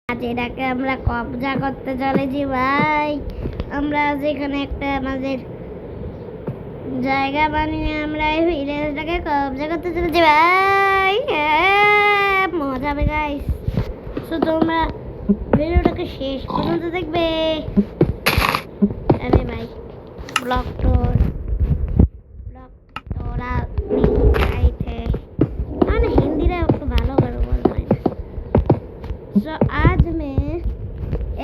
আজ এটাকে আমরা কবজা করতে চলেছি ভাই। আমরা যেখানে একটা আমাদের জায়গা বানিয়ে আমরা এই ভিলেজটাকে কবজা করতে চলেছি ভাই। মজা হবে গাইস, শুধু তোমরা ভিডিওটাকে শেষ পর্যন্ত দেখবে। আরে ভাই ब्लॉक तोड़ तोड़ा नहीं आई थे ना हिंदी रे तो भालो करो बोल रहे हैं। तो आज मैं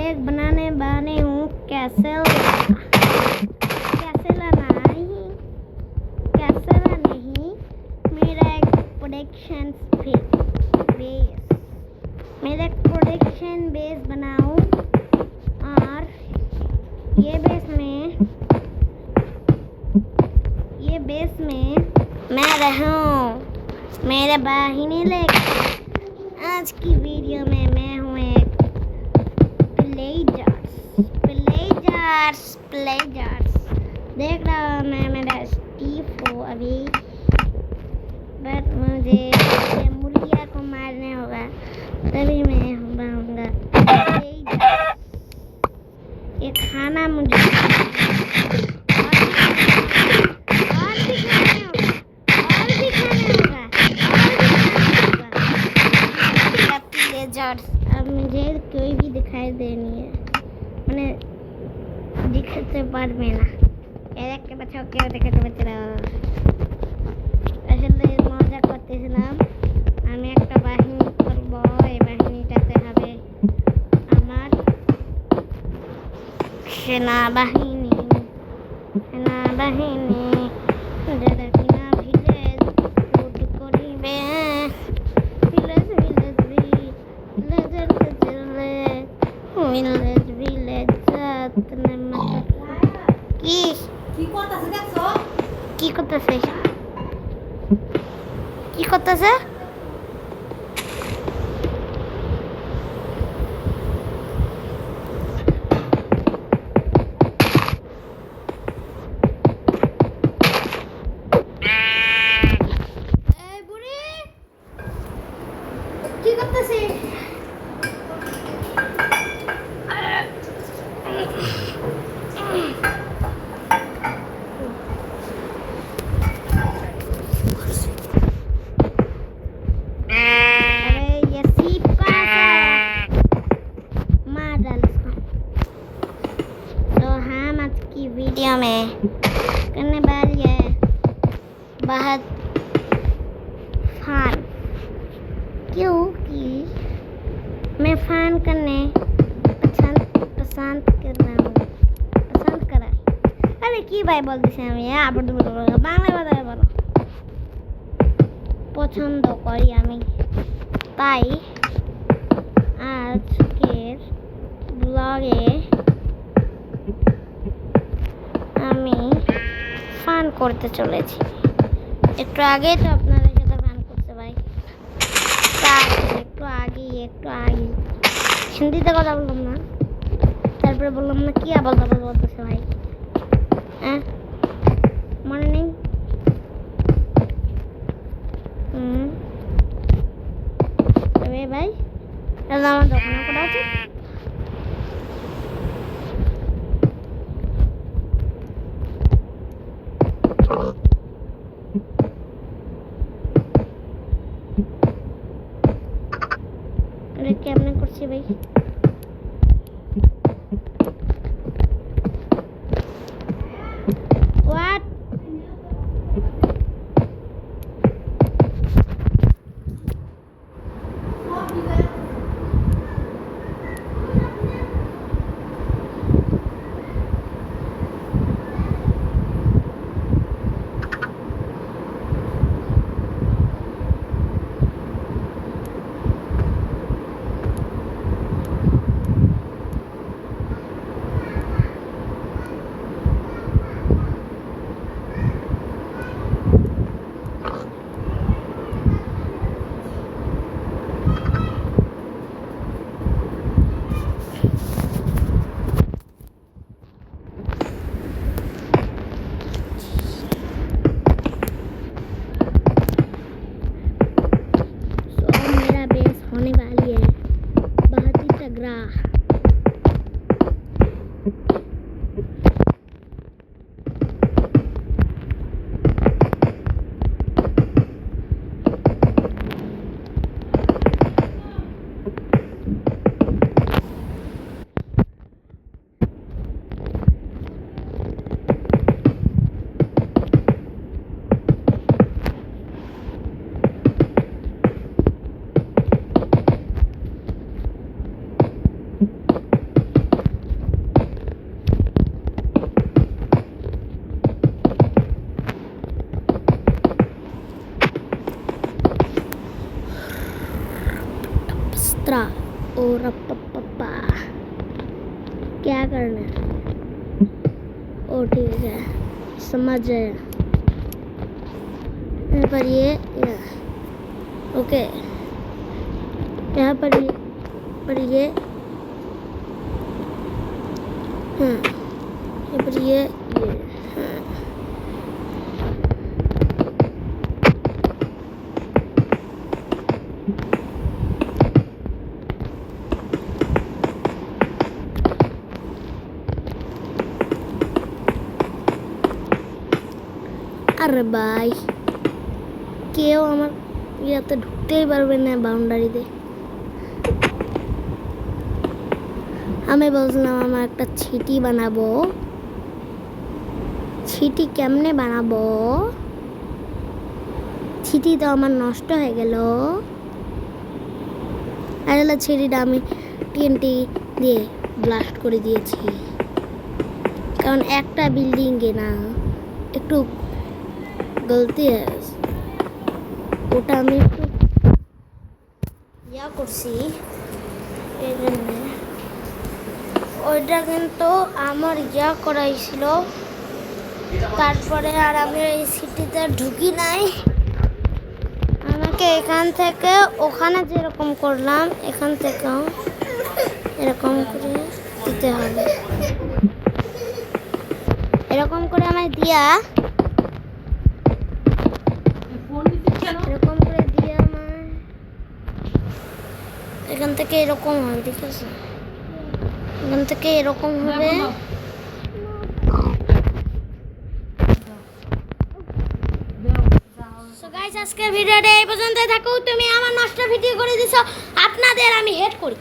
एक बनाने वाली हूँ कैसल नहीं मेरा एक प्रोडक्शन बेस बनाऊँ और ये बेस में मैं रहूं मेरे बाहिनी लेके। आज की वीडियो में मैं हूँ एक प्लेजर्स देख रहा हूँ मैं मेरा स्टीव को अभी, बट मुझे ये मुर्गिया को मारने होगा तभी मैं बनाऊंगा। ये खाना मुझे अब मुझे कोई भी दिखाई देनी है मैंने दिखते पार में ना एक के बच्चों के दिखते बच्चा আসলে মজা করতেছিলাম। আমি একটা বাহিনী করব, এই বাহিনীটাতে হবে আমার সেনাবাহিনী যারা কিনা ভিলেজ লুট করিবে। কি করতেছে কি করতেছে? वीडियो में करने वाली है बहुत फन, क्योंकि मैं फन करने पसंद कर रहा हूँ। अरे की भाई बोलते আমি বাংলায় কথা বলো। পছন্দ করি আমি, তাই আজকের ব্লগে আমি ফান করতে চলেছি। একটু আগে তো আপনাদের সাথে ফান করতে ভাই, একটু আগে হিন্দিতে কথা বললাম না, তারপরে বললাম না কি আবল তাবল বলতেছে ভাই। হ্যাঁ মনে নেই? ভাই তাহলে আমার দোকানে করা উচিত। কেমন করছি ভাই? হোয়াট আগ্রা। और पप्पा क्या करना है? ओ ठीक है, समझ गए। यहाँ पर ये ओके, यहाँ पर ये हाँ, यहाँ पर ये हाँ। আরে ভাই, কেউ আমার ইয়াতে ঢুকতেই পারবে না বাউন্ডারিতে। আমি বলছিলাম আমার একটা ছিটি বানাবো। ছিটি কেমনে বানাবো? ছিটি তো আমার নষ্ট হয়ে গেল। আসলে ছিটিটা আমি টিএনটি দিয়ে ব্লাস্ট করে দিয়েছি, কারণ একটা বিল্ডিংয়ে না একটু গলতি হয়ে গেছে। ওটা আমি একটু ইয়া করছি, এই জন্য ওইটা কিন্তু আমার ইয়া করাইছিল। তারপরে আর আমি এই সিটিতে ঢুকি নাই। আমাকে এখান থেকে ওখানে যেরকম করলাম, এখান থেকেও এরকম করে দিতে হবে। এরকম করে আমায় দিয়া, এরকম করে দিয়ে আমার এখান থেকে এরকম হবে, ঠিক আছে? এখান থেকে এরকম হবে। সো গাইস, আজকের ভিডিওটা এই পর্যন্তই থাকুক। তুমি আমার নষ্ট ভিডিও করে দিছো, আপনাদের আমি হেড করি।